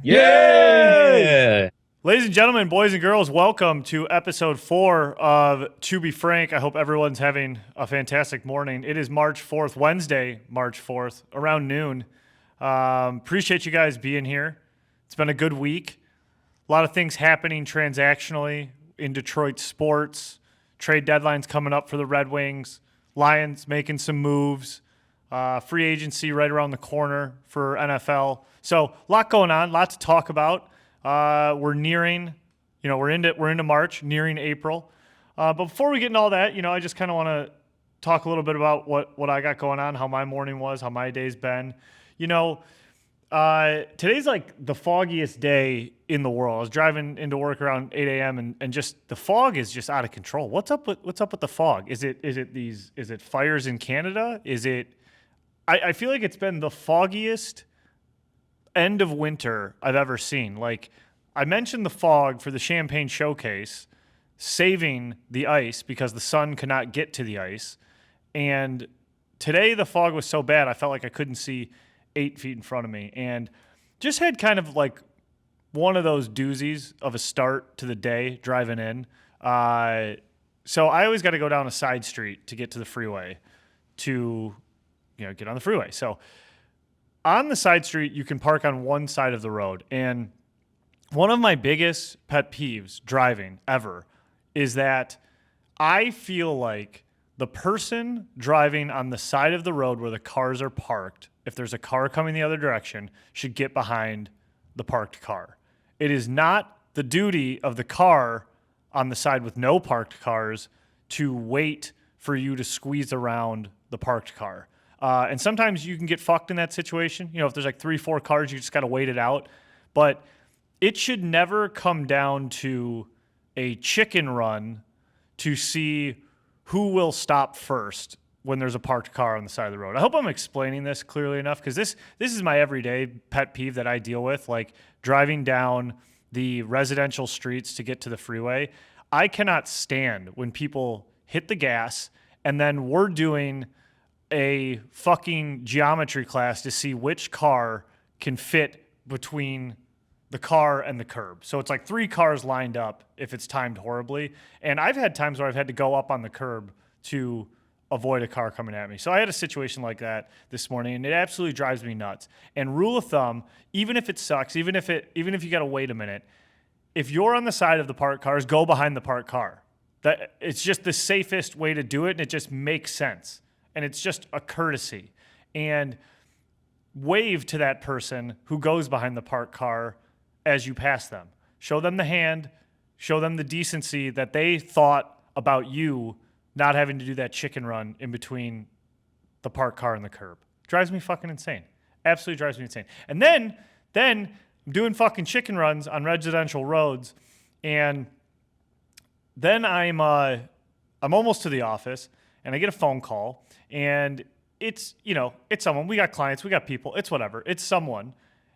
Yeah! Ladies and gentlemen, boys and girls, welcome to episode 4 of To Be Frank. I hope everyone's having a fantastic morning. It is March 4th, Wednesday, March 4th, around noon. Appreciate you guys being here. It's been a good week. A lot of things happening transactionally in Detroit sports. Trade deadlines coming up for the Red Wings. Lions making some moves. Free agency right around the corner for NFL. So a lot going on, lots to talk about. We're nearing, we're into March, nearing April. But before we get into all that, I just kind of want to talk a little bit about what I got going on, how my morning was, how my day's been. Today's like the foggiest day in the world. I was driving into work around 8 a.m. and just the fog is just out of control. What's up with the fog? Is it fires in Canada? I feel like it's been the foggiest end of winter I've ever seen. Like, I mentioned the fog for the Champagne Showcase, saving the ice because the sun could not get to the ice. And today the fog was so bad, I felt like I couldn't see 8 feet in front of me. And just had kind of like one of those doozies of a start to the day driving in. So I always got to go down a side street to get to the freeway to, get on the freeway. So on the side street, you can park on one side of the road. And one of my biggest pet peeves driving ever is that I feel like the person driving on the side of the road where the cars are parked, if there's a car coming the other direction, should get behind the parked car. It is not the duty of the car on the side with no parked cars to wait for you to squeeze around the parked car. And sometimes you can get fucked in that situation. If there's like 3-4 cars, you just got to wait it out. But it should never come down to a chicken run to see who will stop first when there's a parked car on the side of the road. I hope I'm explaining this clearly enough, because this is my everyday pet peeve that I deal with, like driving down the residential streets to get to the freeway. I cannot stand when people hit the gas and then we're doing a fucking geometry class to see which car can fit between the car and the curb. So it's like 3 cars lined up if it's timed horribly. And I've had times where I've had to go up on the curb to avoid a car coming at me. So I had a situation like that this morning, and it absolutely drives me nuts. And rule of thumb, even if it sucks, even if you got to wait a minute, if you're on the side of the parked cars, go behind the parked car. It's just the safest way to do it, and it just makes sense. And it's just a courtesy. And wave to that person who goes behind the parked car as you pass them. Show them the hand. Show them the decency that they thought about you not having to do that chicken run in between the parked car and the curb. Drives me fucking insane. Absolutely drives me insane. And then I'm doing fucking chicken runs on residential roads, and then I'm almost to the office, and I get a phone call, and it's someone. We got clients, we got people, it's whatever. It's someone.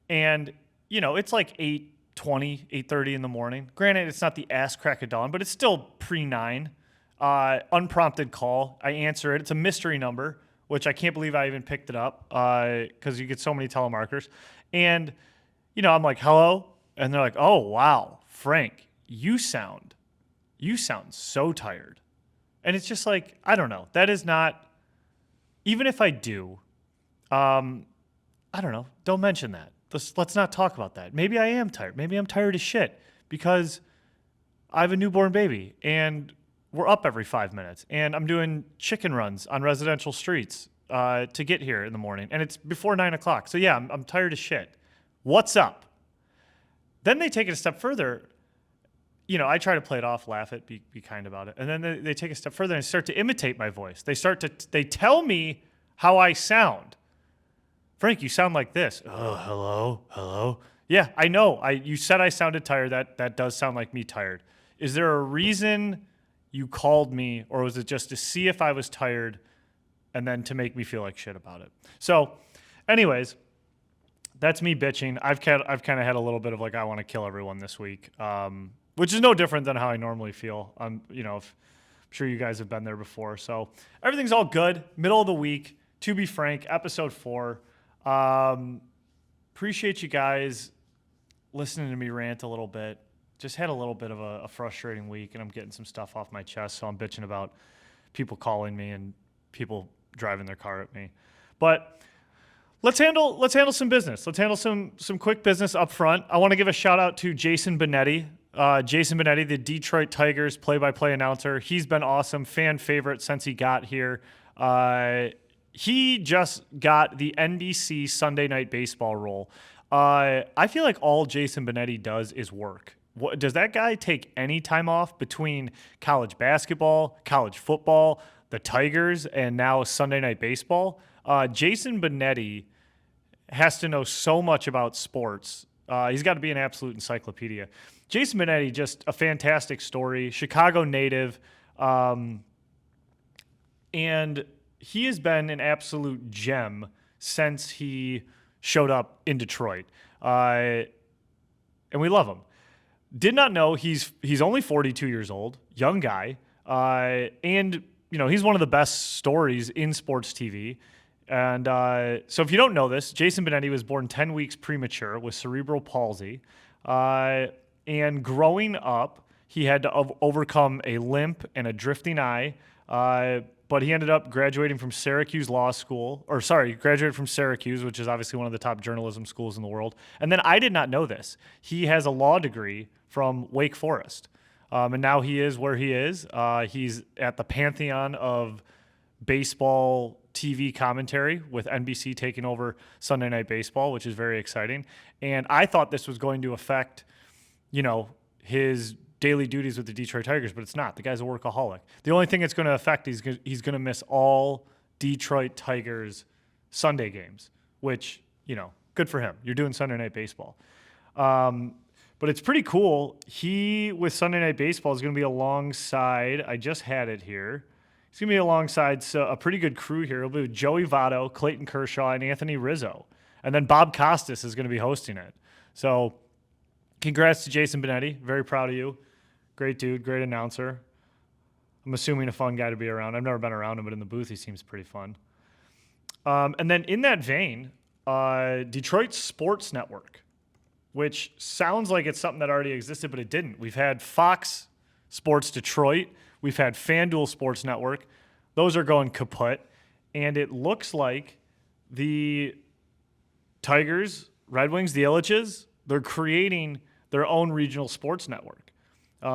And, it's like 8:20, 8:30 in the morning. Granted, it's not the ass crack of dawn, but it's still pre-9. Unprompted call. I answer it. It's a mystery number, which I can't believe I even picked it up because you get so many telemarketers. And, I'm like, hello? And they're like, oh, wow, Frank, you sound so tired. And it's just like, I don't know. That is not, even if I do, I don't know. Don't mention that. Let's not talk about that. Maybe I am tired. Maybe I'm tired as shit because I have a newborn baby and we're up every 5 minutes and I'm doing chicken runs on residential streets to get here in the morning. And it's before 9 o'clock. So yeah, I'm tired as shit. What's up? Then they take it a step further. I try to play it off, laugh it, be kind about it. And then they take a step further and start to imitate my voice. They tell me how I sound. Frank, you sound like this. Oh, hello. Yeah, I know. You said I sounded tired. That does sound like me tired. Is there a reason you called me, or was it just to see if I was tired and then to make me feel like shit about it? So, anyways, that's me bitching. I've kind of had a little bit of like, I want to kill everyone this week, which is no different than how I normally feel. I'm sure you guys have been there before. So everything's all good. Middle of the week, To Be Frank, episode 4. Appreciate you guys listening to me rant a little bit. Just had a little bit of a frustrating week, and I'm getting some stuff off my chest. So I'm bitching about people calling me and people driving their car at me. But let's handle some business. Let's handle some quick business up front. I want to give a shout out to Jason Benetti. Jason Benetti, the Detroit Tigers play-by-play announcer. He's been awesome, fan favorite since he got here. He just got the NBC Sunday Night Baseball role. I feel like all Jason Benetti does is work. Does that guy take any time off between college basketball, college football, the Tigers, and now Sunday Night Baseball? Jason Benetti has to know so much about sports. He's got to be an absolute encyclopedia. Jason Benetti, just a fantastic story. Chicago native. And he has been an absolute gem since he showed up in Detroit. And we love him. Did not know he's only 42 years old, young guy. And, he's one of the best stories in sports TV. And so if you don't know this, Jason Benetti was born 10 weeks premature with cerebral palsy. And growing up, he had to overcome a limp and a drifting eye. But he ended up graduating from Syracuse, which is obviously one of the top journalism schools in the world. And then I did not know this. He has a law degree from Wake Forest. And now he is where he is. He's at the pantheon of baseball TV commentary with NBC taking over Sunday Night Baseball, which is very exciting. And I thought this was going to affect, his daily duties with the Detroit Tigers, but it's not. The guy's a workaholic. The only thing it's going to affect, he's going to miss all Detroit Tigers Sunday games, which, good for him. You're doing Sunday Night Baseball. But it's pretty cool. He, with Sunday Night Baseball, is going to be alongside, I just had it here. He's going to be alongside a pretty good crew here. He'll be with Joey Votto, Clayton Kershaw, and Anthony Rizzo. And then Bob Costas is going to be hosting it. So congrats to Jason Benetti. Very proud of you. Great dude, great announcer. I'm assuming a fun guy to be around. I've never been around him, but in the booth, he seems pretty fun. And then in that vein, Detroit Sports Network, which sounds like it's something that already existed, but it didn't. We've had Fox Sports Detroit. We've had FanDuel Sports Network. Those are going kaput. And it looks like the Tigers, Red Wings, the Illiches, they're creating their own regional sports network.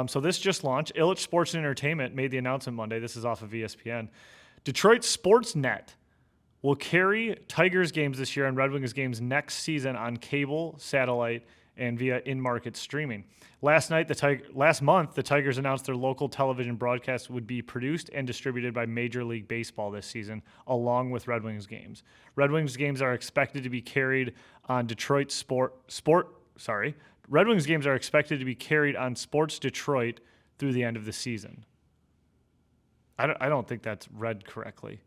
So this just launched. Illich Sports and Entertainment made the announcement Monday. This is off of ESPN. Detroit Sportsnet will carry Tigers games this year and Red Wings games next season on cable, satellite, and via in-market streaming. Last month, the Tigers announced their local television broadcast would be produced and distributed by Major League Baseball this season, along with Red Wings games. Red Wings games are expected to be carried on Red Wings games are expected to be carried on Sports Detroit through the end of the season. I don't think that's read correctly.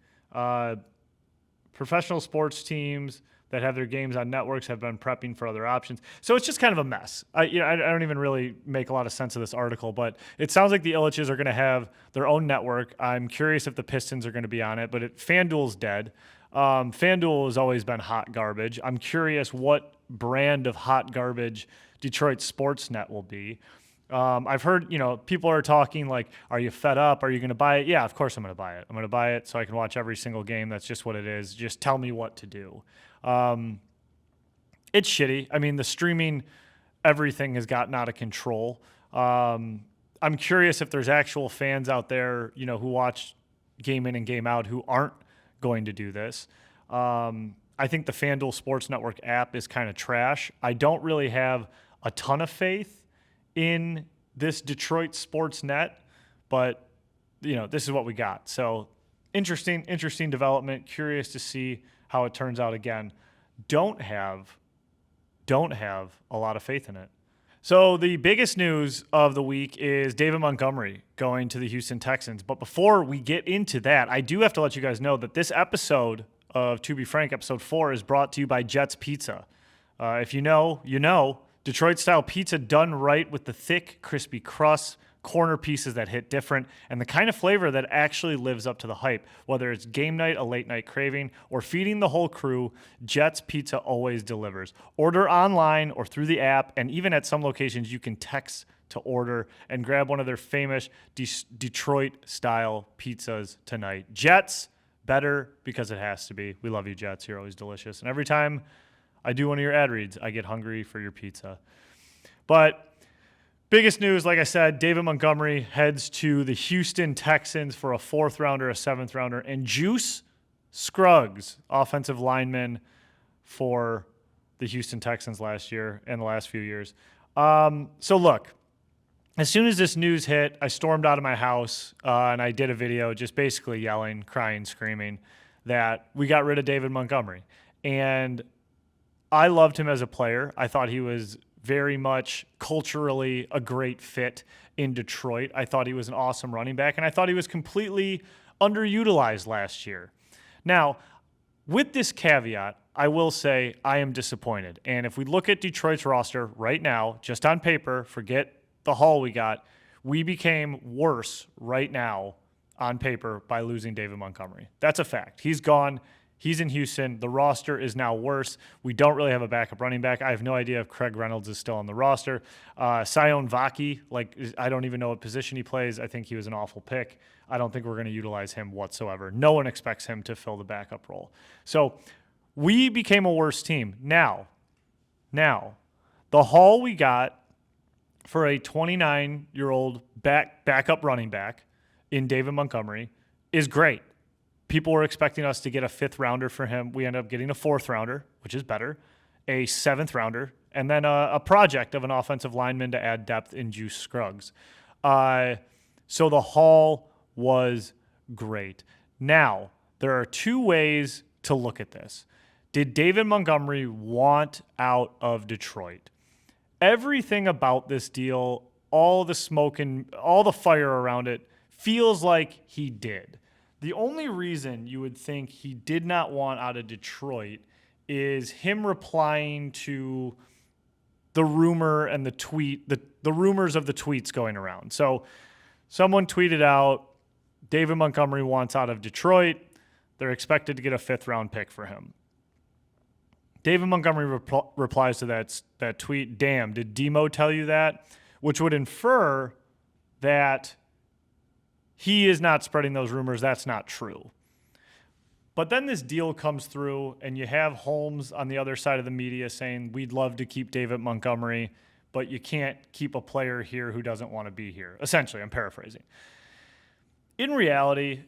Professional sports teams that have their games on networks have been prepping for other options. So it's just kind of a mess. I don't even really make a lot of sense of this article, but it sounds like the Illiches are going to have their own network. I'm curious if the Pistons are going to be on it, but FanDuel's dead. FanDuel has always been hot garbage. I'm curious what brand of hot garbage Detroit Sportsnet will be. I've heard, people are talking like, are you fed up? Are you going to buy it? Yeah, of course I'm going to buy it. I'm going to buy it so I can watch every single game. That's just what it is. Just tell me what to do. It's shitty. I mean, the streaming, everything has gotten out of control. I'm curious if there's actual fans out there, who watch game in and game out who aren't going to do this. I think the FanDuel Sports Network app is kind of trash. I don't really have a ton of faith in this Detroit sports net, but this is what we got. So interesting development. Curious to see how it turns out again. Don't have a lot of faith in it. So the biggest news of the week is David Montgomery going to the Houston Texans. But before we get into that, I do have to let you guys know that this episode of To Be Frank, episode 4, is brought to you by Jets Pizza. If you know, Detroit-style pizza done right with the thick, crispy crust, corner pieces that hit different, and the kind of flavor that actually lives up to the hype. Whether it's game night, a late night craving, or feeding the whole crew, Jets Pizza always delivers. Order online or through the app, and even at some locations you can text to order and grab one of their famous Detroit-style pizzas tonight. Jets, better because it has to be. We love you, Jets. You're always delicious. And every time I do one of your ad reads, I get hungry for your pizza. But biggest news, like I said, David Montgomery heads to the Houston Texans for a 4th rounder, a 7th rounder, and Juice Scruggs, offensive lineman for the Houston Texans last year and the last few years. So look, as soon as this news hit, I stormed out of my house and I did a video just basically yelling, crying, screaming that we got rid of David Montgomery. And I loved him as a player. I thought he was very much culturally a great fit in Detroit. I thought he was an awesome running back, and I thought he was completely underutilized last year. Now, with this caveat, I will say I am disappointed. And if we look at Detroit's roster right now, just on paper, forget the haul we got, we became worse right now on paper by losing David Montgomery. That's a fact. He's gone. He's in Houston. The roster is now worse. We don't really have a backup running back. I have no idea if Craig Reynolds is still on the roster. Sion Vaki, I don't even know what position he plays. I think he was an awful pick. I don't think we're going to utilize him whatsoever. No one expects him to fill the backup role. So we became a worse team. Now, the haul we got for a 29-year-old backup running back in David Montgomery is great. People were expecting us to get a 5th rounder for him. We ended up getting a 4th rounder, which is better, a 7th rounder, and then a project of an offensive lineman to add depth in Juice Scruggs. So the haul was great. Now, there are 2 ways to look at this. Did David Montgomery want out of Detroit? Everything about this deal, all the smoke and all the fire around it, feels like he did. The only reason you would think he did not want out of Detroit is him replying to the rumor and the tweet, the rumors of the tweets going around. So someone tweeted out, David Montgomery wants out of Detroit. They're expected to get a 5th round pick for him. David Montgomery replies to that tweet, damn, did Demo tell you that? Which would infer that he is not spreading those rumors. That's not true. But then this deal comes through, and you have Holmes on the other side of the media saying, we'd love to keep David Montgomery, but you can't keep a player here who doesn't want to be here. Essentially, I'm paraphrasing. In reality,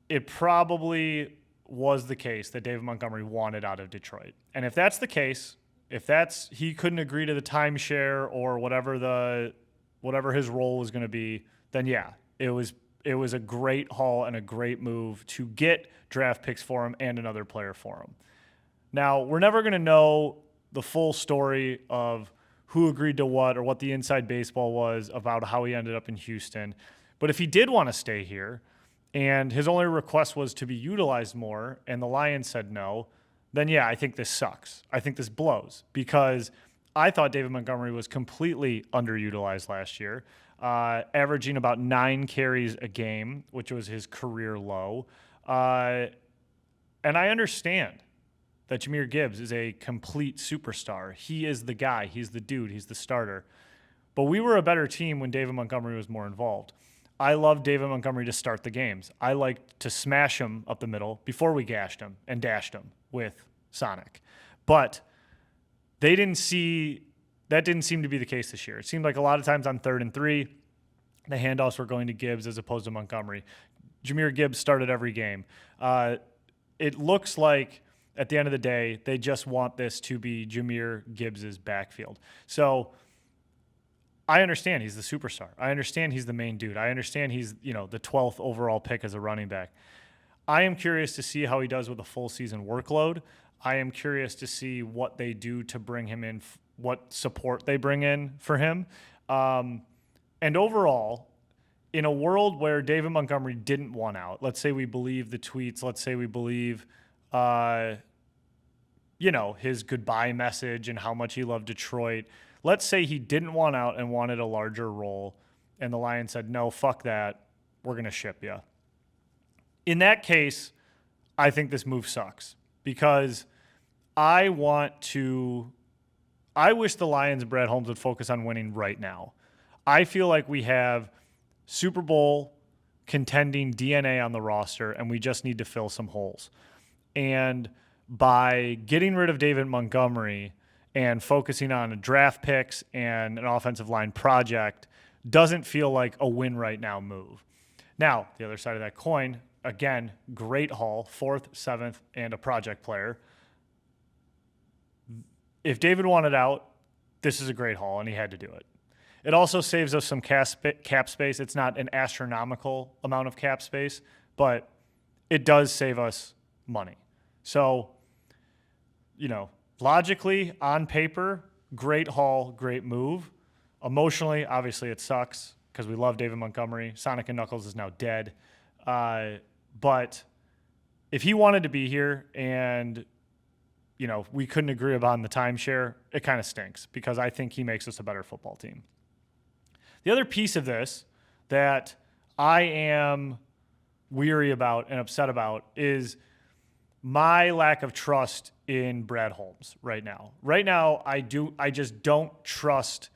it probably was the case that David Montgomery wanted out of Detroit. And if that's the case, he couldn't agree to the timeshare or whatever his role was going to be, then yeah, it was a great haul and a great move to get draft picks for him and another player for him. Now, we're never going to know the full story of who agreed to what or what the inside baseball was about how he ended up in Houston. But if he did want to stay here and his only request was to be utilized more and the Lions said no, then yeah, I think this sucks. I think this blows because I thought David Montgomery was completely underutilized last year, averaging about 9 carries a game, which was his career low. And I understand that Jahmyr Gibbs is a complete superstar. He is the guy. He's the dude. He's the starter. But we were a better team when David Montgomery was more involved. I loved David Montgomery to start the games. I liked to smash him up the middle before we gashed him and dashed him with Sonic. But that didn't seem to be the case this year. It seemed like a lot of times on 3rd and 3, the handoffs were going to Gibbs as opposed to Montgomery. Jahmyr Gibbs started every game. It looks like at the end of the day, they just want this to be Jahmyr Gibbs's backfield. So I understand he's the superstar. I understand he's the main dude. I understand he's, the 12th overall pick as a running back. I am curious to see how he does with a full season workload. I am curious to see what they do to bring him in, what support they bring in for him. And overall, in a world where David Montgomery didn't want out, let's say we believe the tweets, let's say we believe, his goodbye message and how much he loved Detroit. Let's say he didn't want out and wanted a larger role and the Lions said, no, fuck that. We're going to ship you. In that case, I think this move sucks because I wish the Lions and Brad Holmes would focus on winning right now. I feel like we have Super Bowl contending DNA on the roster, and we just need to fill some holes. And by getting rid of David Montgomery and focusing on draft picks and an offensive line project doesn't feel like a win right now move. Now, the other side of that coin, again, great haul, 4th, 7th, and a project player. If David wanted out, this is a great haul, and he had to do it. It also saves us some cap space. It's not an astronomical amount of cap space, but it does save us money. So, logically, on paper, great haul, great move. Emotionally, obviously, it sucks because we love David Montgomery. Sonic and Knuckles is now dead. But if he wanted to be here and, we couldn't agree upon the timeshare, it kind of stinks because I think he makes us a better football team. The other piece of this that I am weary about and upset about is my lack of trust in Brad Holmes right now. Right now, I just don't trust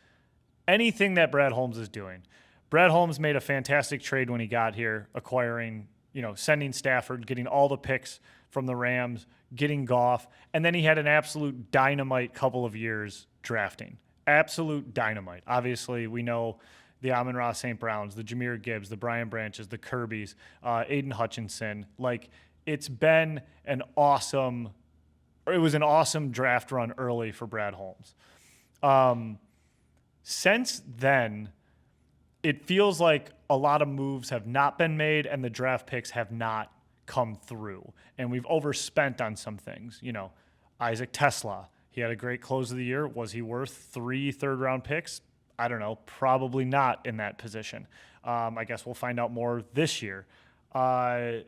anything that Brad Holmes is doing. Brad Holmes made a fantastic trade when he got here, acquiring, sending Stafford, getting all the picks from the Rams, getting Goff, and then he had an absolute dynamite couple of years drafting. Absolute dynamite. Obviously, we know the Amon-Ra St. Browns, the Jahmyr Gibbs, the Brian Branches, the Kirbys, Aiden Hutchinson. It was an awesome draft run early for Brad Holmes. Since then, it feels like a lot of moves have not been made and the draft picks have not come through. And we've overspent on some things. Isaac Tesla, he had a great close of the year. Was he worth 3 third-round picks? I don't know. Probably not in that position. I guess we'll find out more this year. The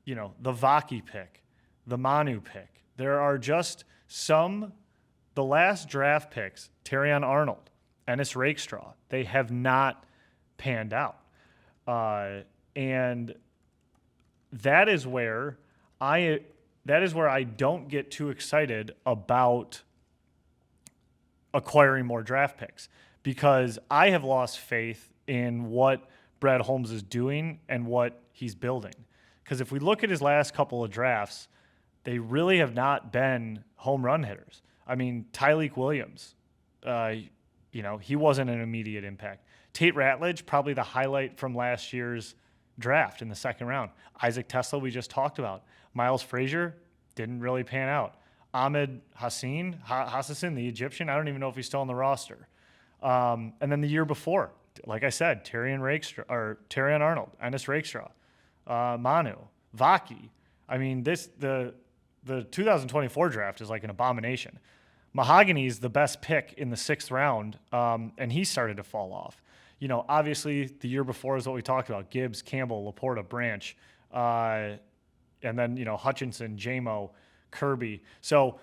Vaki pick, the Manu pick. There are just the last draft picks, Terrion Arnold, Ennis Rakestraw, they have not panned out. And that is where I don't get too excited about acquiring more draft picks because I have lost faith in what Brad Holmes is doing and what he's building. Because if we look at his last couple of drafts, they really have not been home run hitters. I mean, Tyleik Williams, he wasn't an immediate impact. Tate Ratledge, probably the highlight from last year's draft in the second round. Isaac Tesla, we just talked about. Miles Frazier didn't really pan out. Ahmed Hassan, the Egyptian, I don't even know if he's still on the roster. And then the year before, like I said, Terrion Arnold, Ennis Rakestraw, Manu, Vaki. I mean, the 2024 draft is like an abomination. Mahogany's the best pick in the 6th round, and he started to fall off. Obviously the year before is what we talked about: Gibbs, Campbell, Laporta, Branch, and then Hutchinson, Jamo, Kirby. So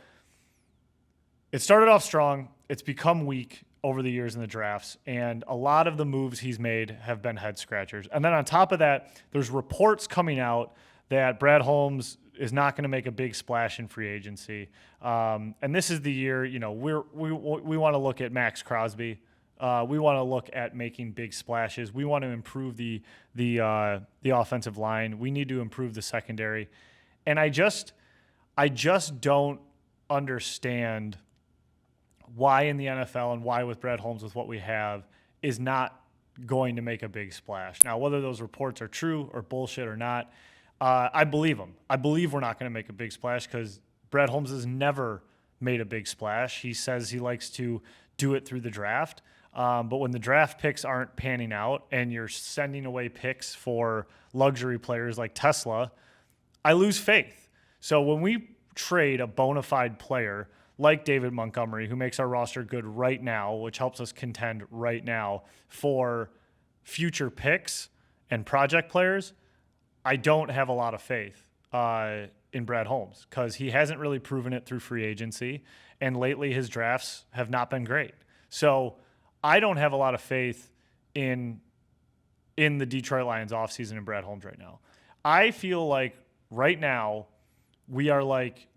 it started off strong. It's become weak over the years in the drafts, and a lot of the moves he's made have been head scratchers. And then on top of that, there's reports coming out that Brad Holmes is not going to make a big splash in free agency. And this is the year, we want to look at Max Crosby. We want to look at making big splashes. We want to improve the offensive line. We need to improve the secondary. And I just don't understand why in the NFL and why with Brad Holmes with what we have is not going to make a big splash. Now, whether those reports are true or bullshit or not, I believe them. I believe we're not going to make a big splash because Brad Holmes has never made a big splash. He says he likes to do it through the draft. But when the draft picks aren't panning out and you're sending away picks for luxury players like Tesla, I lose faith. So when we trade a bona fide player like David Montgomery, who makes our roster good right now, which helps us contend right now, for future picks and project players, I don't have a lot of faith in Brad Holmes because he hasn't really proven it through free agency, and lately his drafts have not been great. So I don't have a lot of faith in the Detroit Lions offseason and Brad Holmes right now. I feel like right now we are like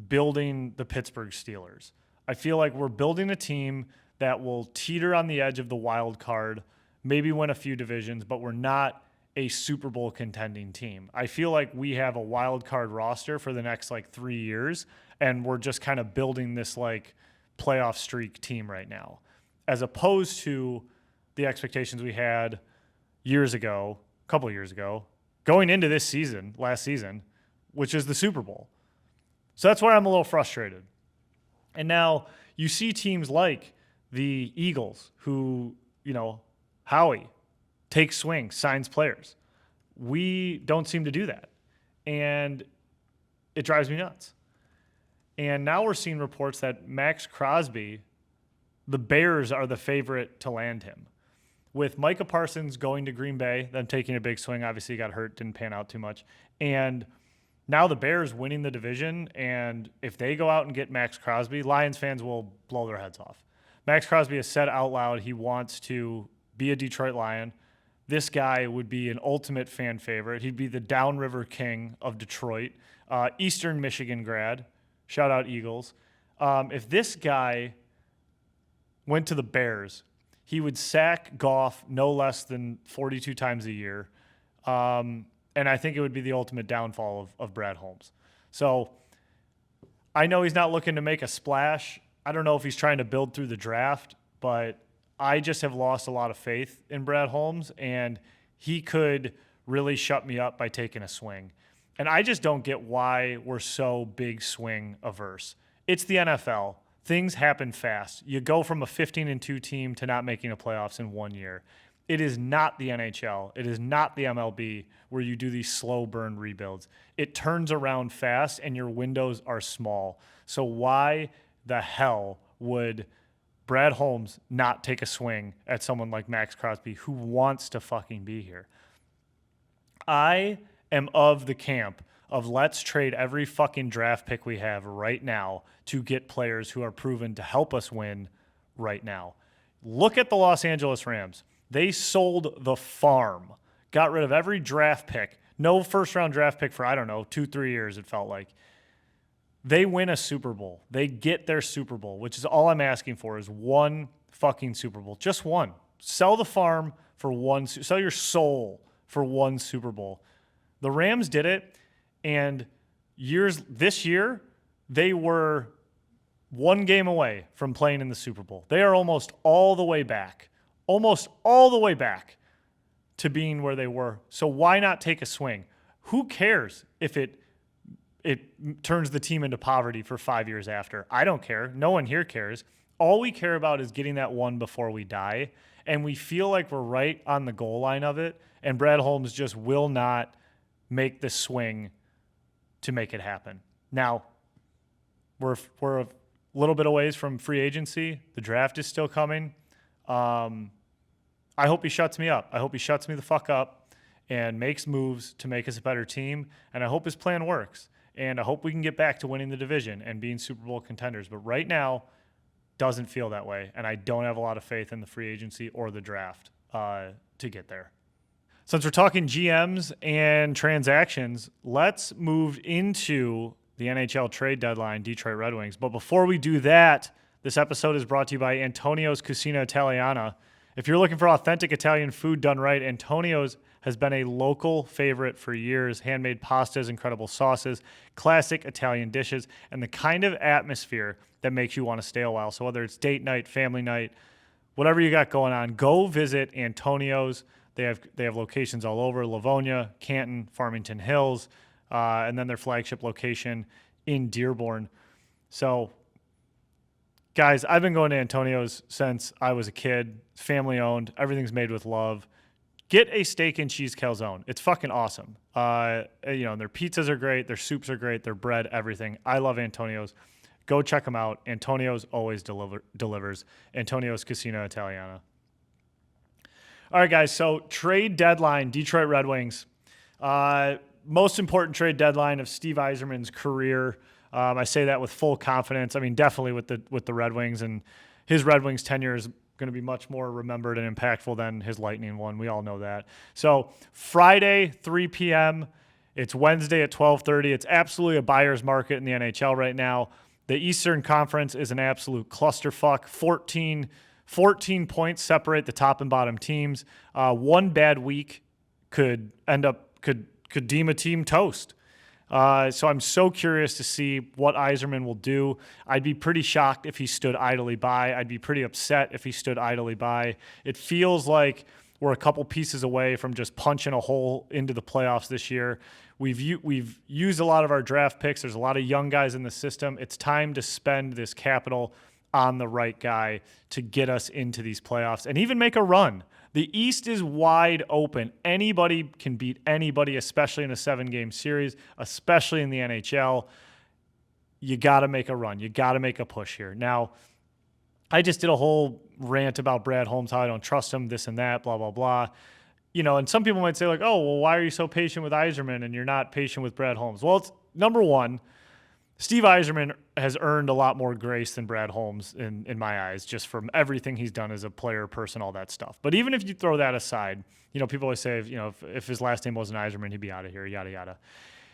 building the Pittsburgh Steelers. I feel like we're building a team that will teeter on the edge of the wild card, maybe win a few divisions, but we're not a Super Bowl contending team. I feel like we have a wild card roster for the next like 3 years, and we're just kind of building this like playoff streak team right now, as opposed to the expectations we had years ago, a couple of years ago, going into this season, last season, which is the Super Bowl. So that's why I'm a little frustrated. And now you see teams like the Eagles who, Howie takes swings, signs players. We don't seem to do that. And it drives me nuts. And now we're seeing reports that Max Crosby, the Bears are the favorite to land him. With Micah Parsons going to Green Bay, them taking a big swing, obviously he got hurt, didn't pan out too much. And now the Bears winning the division, and if they go out and get Max Crosby, Lions fans will blow their heads off. Max Crosby has said out loud he wants to be a Detroit Lion. This guy would be an ultimate fan favorite. He'd be the downriver king of Detroit, Eastern Michigan grad. Shout out Eagles. If this guy went to the Bears, he would sack Goff no less than 42 times a year. And I think it would be the ultimate downfall of Brad Holmes. So I know he's not looking to make a splash. I don't know if he's trying to build through the draft, but I just have lost a lot of faith in Brad Holmes, and he could really shut me up by taking a swing. And I just don't get why we're so big swing averse. It's the NFL. Things happen fast. You go from a 15-2 team to not making the playoffs in 1 year. It is not the NHL. It is not the MLB where you do these slow burn rebuilds. It turns around fast and your windows are small. So why the hell would Brad Holmes not take a swing at someone like Max Crosby who wants to fucking be here? I am of the camp of let's trade every fucking draft pick we have right now to get players who are proven to help us win right now. Look at the Los Angeles Rams. They sold the farm, got rid of every draft pick. No first-round draft pick for, 2-3 years, it felt like. They win a Super Bowl. They get their Super Bowl, which is all I'm asking for is one fucking Super Bowl. Just one. Sell the farm for one. Sell your soul for one Super Bowl. The Rams did it, and this year, they were one game away from playing in the Super Bowl. They are almost all the way back to being where they were. So why not take a swing? Who cares if it turns the team into poverty for 5 years after? I don't care. No one here cares. All we care about is getting that one before we die, and we feel like we're right on the goal line of it, and Brad Holmes just will not make the swing to make it happen. Now, we're a little bit away from free agency. The draft is still coming. I hope he shuts me up. I hope he shuts me the fuck up and makes moves to make us a better team, and I hope his plan works. And I hope we can get back to winning the division and being Super Bowl contenders. But right now, doesn't feel that way, and I don't have a lot of faith in the free agency or the draft to get there. Since we're talking GMs and transactions, let's move into the NHL trade deadline, Detroit Red Wings. But before we do that, this episode is brought to you by Antonio's Cucina Italiana. If you're looking for authentic Italian food done right, Antonio's has been a local favorite for years. Handmade pastas, incredible sauces, classic Italian dishes, and the kind of atmosphere that makes you want to stay a while. So whether it's date night, family night, whatever you got going on, go visit Antonio's. They have locations all over, Livonia, Canton, Farmington Hills, and then their flagship location in Dearborn. So, guys, I've been going to Antonio's since I was a kid. Family owned. Everything's made with love. Get a steak and cheese calzone. It's fucking awesome. Their pizzas are great. Their soups are great. Their bread, everything. I love Antonio's. Go check them out. Antonio's always delivers. Antonio's Cucina Italiana. All right, guys. So trade deadline, Detroit Red Wings. Most important trade deadline of Steve Yzerman's career. I say that with full confidence. I mean, definitely with the Red Wings, and his Red Wings tenure is going to be much more remembered and impactful than his Lightning one. We all know that. So Friday, 3 p.m. It's Wednesday at 12:30. It's absolutely a buyer's market in the NHL right now. The Eastern Conference is an absolute clusterfuck. 14 points separate the top and bottom teams. One bad week could deem a team toast. So I'm so curious to see what Yzerman will do. I'd be pretty shocked if he stood idly by. I'd be pretty upset if he stood idly by. It feels like we're a couple pieces away from just punching a hole into the playoffs this year. We've used a lot of our draft picks. There's a lot of young guys in the system. It's time to spend this capital on the right guy to get us into these playoffs and even make a run. The East is wide open. Anybody can beat anybody, especially in a 7-game series, especially in the NHL. You got to make a run. You got to make a push here. Now, I just did a whole rant about Brad Holmes, how I don't trust him, this and that, blah, blah, blah. And some people might say like, oh, well, why are you so patient with Yzerman and you're not patient with Brad Holmes? Well, it's number one, Steve Yzerman has earned a lot more grace than Brad Holmes in my eyes, just from everything he's done as a player, person, all that stuff. But even if you throw that aside, people always say, if his last name wasn't Yzerman, he'd be out of here, yada, yada.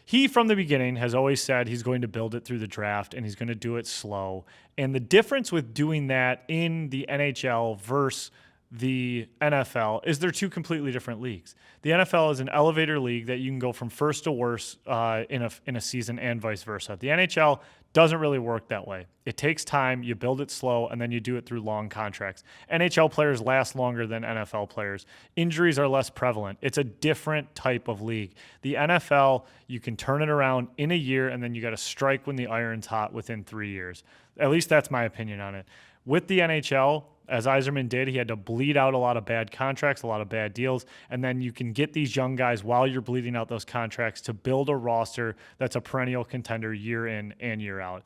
He, from the beginning, has always said he's going to build it through the draft and he's going to do it slow. And the difference with doing that in the NHL versus the NFL is they're two completely different leagues. The NFL is an elevator league that you can go from first to worst in a season and vice versa. The NHL doesn't really work that way. It takes time, you build it slow, and then you do it through long contracts. NHL players last longer than NFL players. Injuries are less prevalent. It's a different type of league. The NFL, you can turn it around in a year, and then you got to strike when the iron's hot within 3 years. At least that's my opinion on it. With the NHL, as Yzerman did, he had to bleed out a lot of bad contracts, a lot of bad deals, and then you can get these young guys while you're bleeding out those contracts to build a roster that's a perennial contender year in and year out.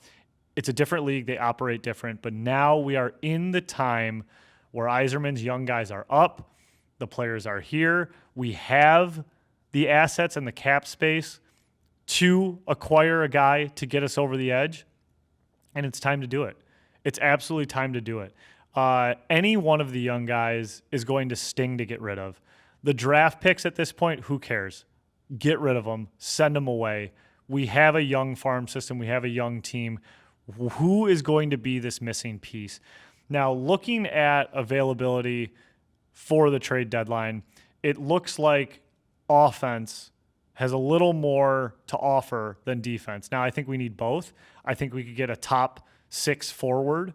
It's a different league. They operate different, but now we are in the time where Yzerman's young guys are up. The players are here. We have the assets and the cap space to acquire a guy to get us over the edge, and it's time to do it. It's absolutely time to do it. Any one of the young guys is going to sting to get rid of. The draft picks at this point, who cares? Get rid of them. Send them away. We have a young farm system. We have a young team. Who is going to be this missing piece? Now, looking at availability for the trade deadline, it looks like offense has a little more to offer than defense. Now, I think we need both. I think we could get a top 6 forward,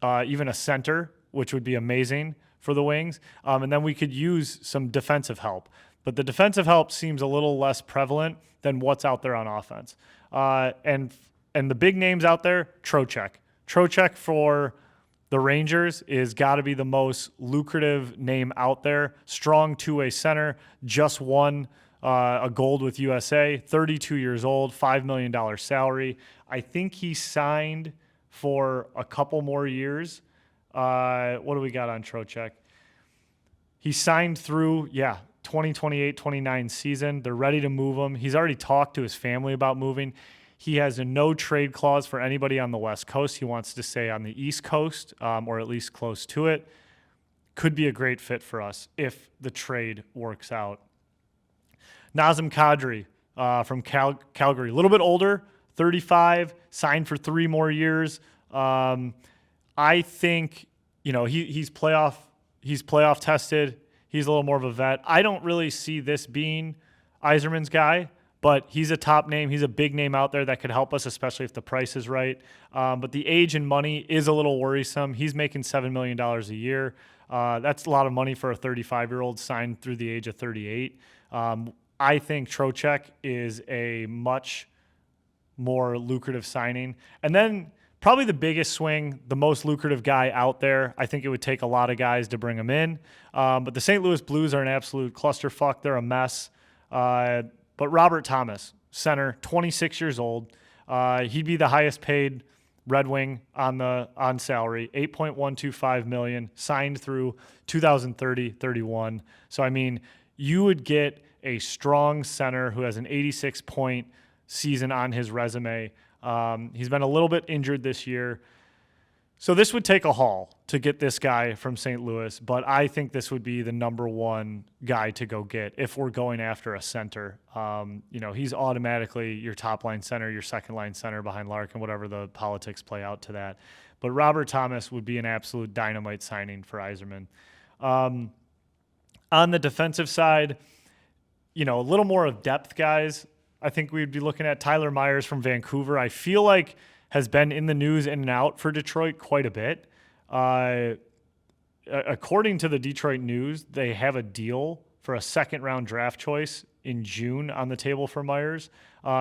even a center, which would be amazing for the Wings. And then we could use some defensive help. But the defensive help seems a little less prevalent than what's out there on offense. And the big names out there, Trocheck. Trocheck for the Rangers is got to be the most lucrative name out there. Strong two-way center, just won a gold with USA, 32 years old, $5 million salary. I think he signed for a couple more years. What do we got on Trocheck? He signed through, 2028-29 season. They're ready to move him. He's already talked to his family about moving. He has a no trade clause for anybody on the West Coast. He wants to stay on the East Coast, or at least close to it. Could be a great fit for us if the trade works out. Nazem Kadri from Calgary, a little bit older, 35, signed for 3 more years. I think, he's playoff tested. He's a little more of a vet. I don't really see this being Yzerman's guy, but he's a top name. He's a big name out there that could help us, especially if the price is right. But the age and money is a little worrisome. He's making $7 million a year. That's a lot of money for a 35-year-old signed through the age of 38. I think Trocheck is a much more lucrative signing. And then probably the biggest swing, the most lucrative guy out there. I think it would take a lot of guys to bring him in. But the St. Louis Blues are an absolute clusterfuck. They're a mess. But Robert Thomas, center, 26 years old. He'd be the highest paid Red Wing on salary, $8.125 million, signed through 2030-31. So, I mean, you would get a strong center who has an 86-point season on his resume. He's been a little bit injured this year. So this would take a haul. to get this guy from St. Louis, but I think this would be the number one guy to go get if we're going after a center. He's automatically your top line center, your second line center behind Larkin, whatever the politics play out to that. But Robert Thomas would be an absolute dynamite signing for Yzerman. On the defensive side, a little more of depth guys. I think we'd be looking at Tyler Myers from Vancouver. I feel like has been in the news in and out for Detroit quite a bit. According to the Detroit News, they have a deal for a second-round draft choice in June on the table for Myers.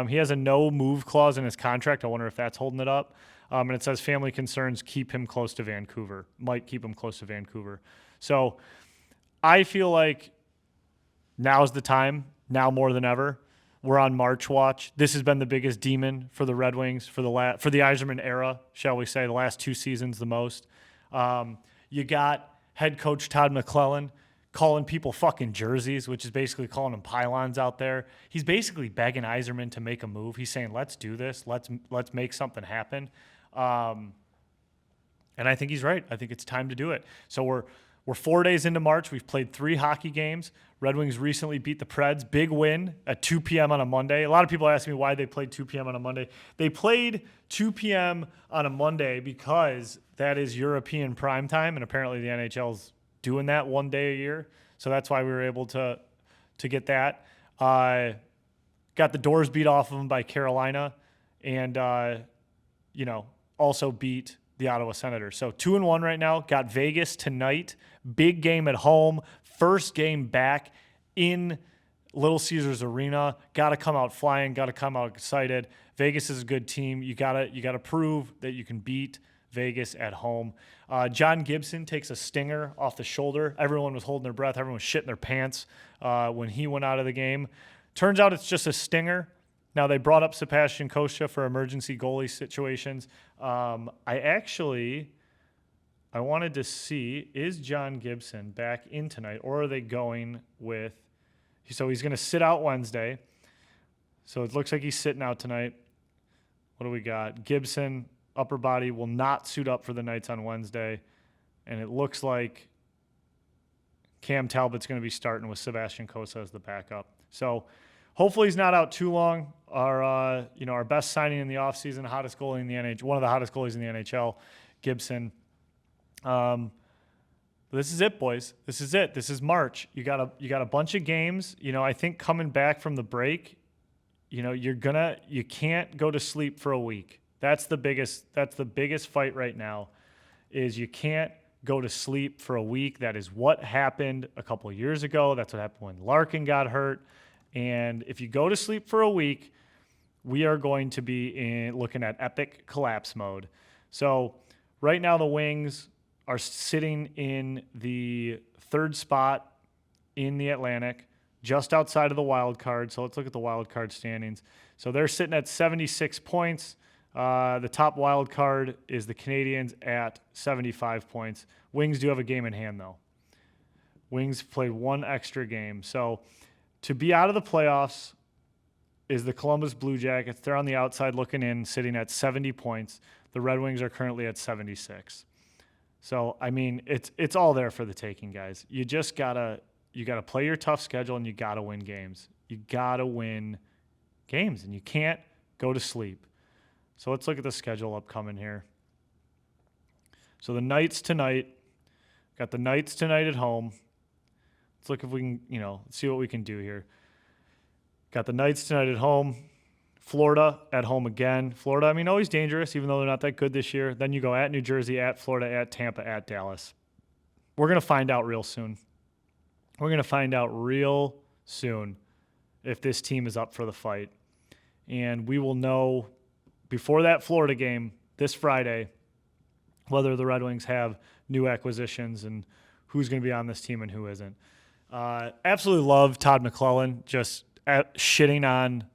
He has a no-move clause in his contract. I wonder if that's holding it up. And it says family concerns might keep him close to Vancouver. So I feel like now's the time, now more than ever. We're on March watch. This has been the biggest demon for the Red Wings for the Yzerman era, shall we say, the last 2 seasons the most. You got head coach Todd McClellan calling people fucking jerseys, which is basically calling them pylons out there. He's basically begging Yzerman to make a move. He's saying, let's do this. Let's make something happen. And I think he's right. I think it's time to do it. So we're 4 days into March. We've played 3 hockey games. Red Wings recently beat the Preds. Big win at 2 p.m. on a Monday. A lot of people ask me why they played 2 p.m. on a Monday. They played 2 p.m. on a Monday because that is European prime time, and apparently the NHL's doing that 1 day a year. So that's why we were able to get that. Got the doors beat off of them by Carolina, and also beat the Ottawa Senators. So 2-1 right now. Got Vegas tonight. Big game at home. First game back in Little Caesars Arena. Got to come out flying. Got to come out excited. Vegas is a good team. You gotta prove that you can beat Vegas at home. John Gibson takes a stinger off the shoulder. Everyone was holding their breath. Everyone was shitting their pants when he went out of the game. Turns out it's just a stinger. Now, they brought up Sebastian Costa for emergency goalie situations. I wanted to see, is John Gibson back in tonight, or are they going with – so he's going to sit out Wednesday. So it looks like he's sitting out tonight. What do we got? Gibson, upper body, will not suit up for the Knights on Wednesday. And it looks like Cam Talbot's going to be starting with Sebastian Costa as the backup. So – hopefully he's not out too long. Our best signing in the offseason, hottest goalie in the NHL, one of the hottest goalies in the NHL, Gibson. This is it, boys. This is it. This is March. You got a bunch of games. I think coming back from the break, you can't go to sleep for a week. That's the biggest fight right now, is you can't go to sleep for a week. That is what happened a couple of years ago. That's what happened when Larkin got hurt. And if you go to sleep for a week, we are going to be looking at epic collapse mode. So right now the Wings are sitting in the 3rd spot in the Atlantic, just outside of the wild card. So let's look at the wild card standings. So they're sitting at 76 points. The top wild card is the Canadiens at 75 points. Wings do have a game in hand, though. Wings played 1 extra game. So to be out of the playoffs is the Columbus Blue Jackets. They're on the outside looking in, sitting at 70 points. The Red Wings are currently at 76. So, I mean, it's all there for the taking, guys. You just gotta play your tough schedule, and you gotta win games. You gotta win games, and you can't go to sleep. So let's look at the schedule upcoming here. So the Knights tonight, got the Knights tonight at home. Let's look if we can, let's see what we can do here. Got the Knights tonight at home. Florida at home again. Florida, always dangerous, even though they're not that good this year. Then you go at New Jersey, at Florida, at Tampa, at Dallas. We're going to find out real soon. If this team is up for the fight. And we will know before that Florida game this Friday whether the Red Wings have new acquisitions and who's going to be on this team and who isn't. Absolutely love Todd McClellan just shitting on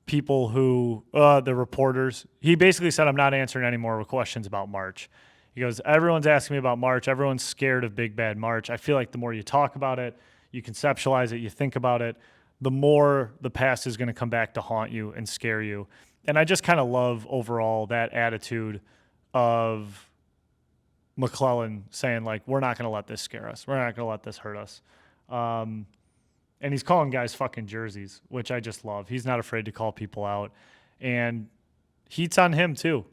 people who, the reporters. He basically said, I'm not answering any more questions about March. He goes, everyone's asking me about March. Everyone's scared of big, bad March. I feel like the more you talk about it, you conceptualize it, you think about it, the more the past is going to come back to haunt you and scare you. And I just kind of love overall that attitude of McClellan saying, like, we're not going to let this scare us. We're not going to let this hurt us. And he's calling guys fucking jerseys, which I just love. He's not afraid to call people out. And heat's on him, too.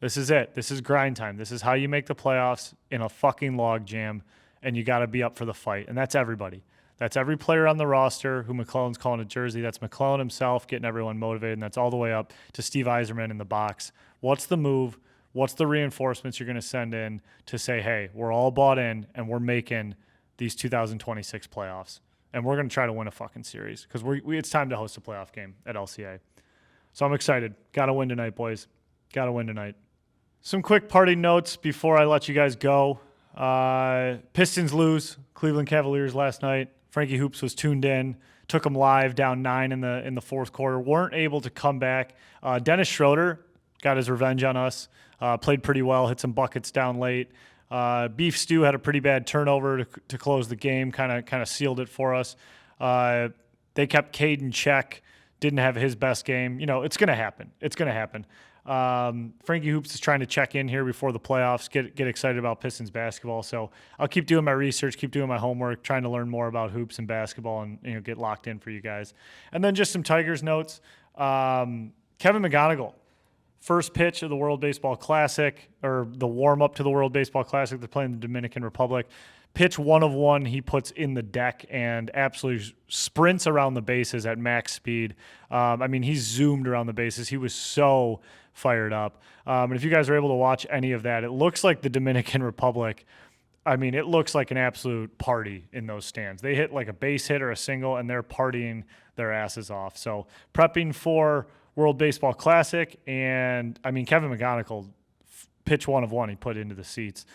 This is it. This is grind time. This is how you make the playoffs in a fucking log jam, and you got to be up for the fight. And that's everybody. That's every player on the roster who McClellan's calling a jersey. That's McClellan himself getting everyone motivated, and that's all the way up to Steve Yzerman in the box. What's the move? What's the reinforcements you're going to send in to say, hey, we're all bought in, and we're making these 2026 playoffs, and we're going to try to win a fucking series because it's time to host a playoff game at LCA. So I'm excited. Got to win tonight, boys. Got to win tonight. Some quick party notes before I let you guys go. Pistons lose. Cleveland Cavaliers last night. Frankie Hoops was tuned in, took them live down 9 in the fourth quarter. Weren't able to come back. Dennis Schroeder got his revenge on us. Played pretty well, hit some buckets down late. Beef Stew had a pretty bad turnover to close the game, kind of sealed it for us. They kept Cade in check. Didn't have his best game. You know, it's going to happen. It's going to happen. Frankie Hoops is trying to check in here before the playoffs, get excited about Pistons basketball. So I'll keep doing my research, keep doing my homework, trying to learn more about hoops and basketball and, you know, get locked in for you guys. And then just some Tigers notes. Kevin McGonigal, first pitch of the World Baseball Classic, or the warm-up to the World Baseball Classic. They're playing the Dominican Republic. Pitch 1 of 1 he puts in the deck and absolutely sprints around the bases at max speed. I mean, he zoomed around the bases. He was so fired up. And if you guys are able to watch any of that, it looks like the Dominican Republic. I mean, it looks like an absolute party in those stands. They hit like a base hit or a single, and they're partying their asses off. So prepping for World Baseball Classic, and I mean, Kevin McGonigal, pitch 1 of 1 he put into the seats.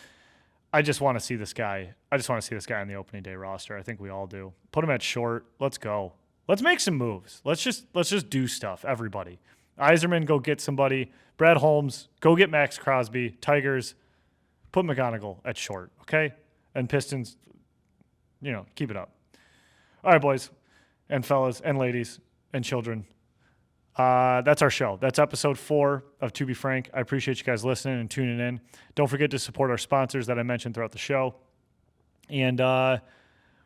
I just want to see this guy. I just want to see this guy on the opening day roster. I think we all do. Put him at short. Let's go. Let's make some moves. Let's just do stuff, everybody. Yzerman, go get somebody. Brad Holmes, go get Max Crosby. Tigers, put McGonigal at short, okay? And Pistons, you know, keep it up. All right, boys and fellas and ladies and children. That's our show. That's episode 4 of To Be Frank. I appreciate you guys listening and tuning in. Don't forget to support our sponsors that I mentioned throughout the show. And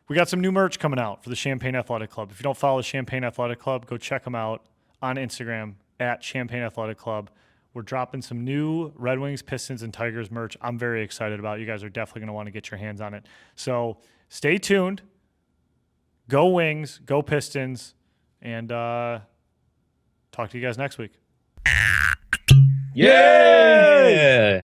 we got some new merch coming out for the Champaign Athletic Club. If you don't follow the Champaign Athletic Club, go check them out on Instagram at Champaign Athletic Club. We're dropping some new Red Wings, Pistons, and Tigers merch I'm very excited about. You guys are definitely going to want to get your hands on it. So stay tuned. Go Wings, go Pistons, and talk to you guys next week. Yeah!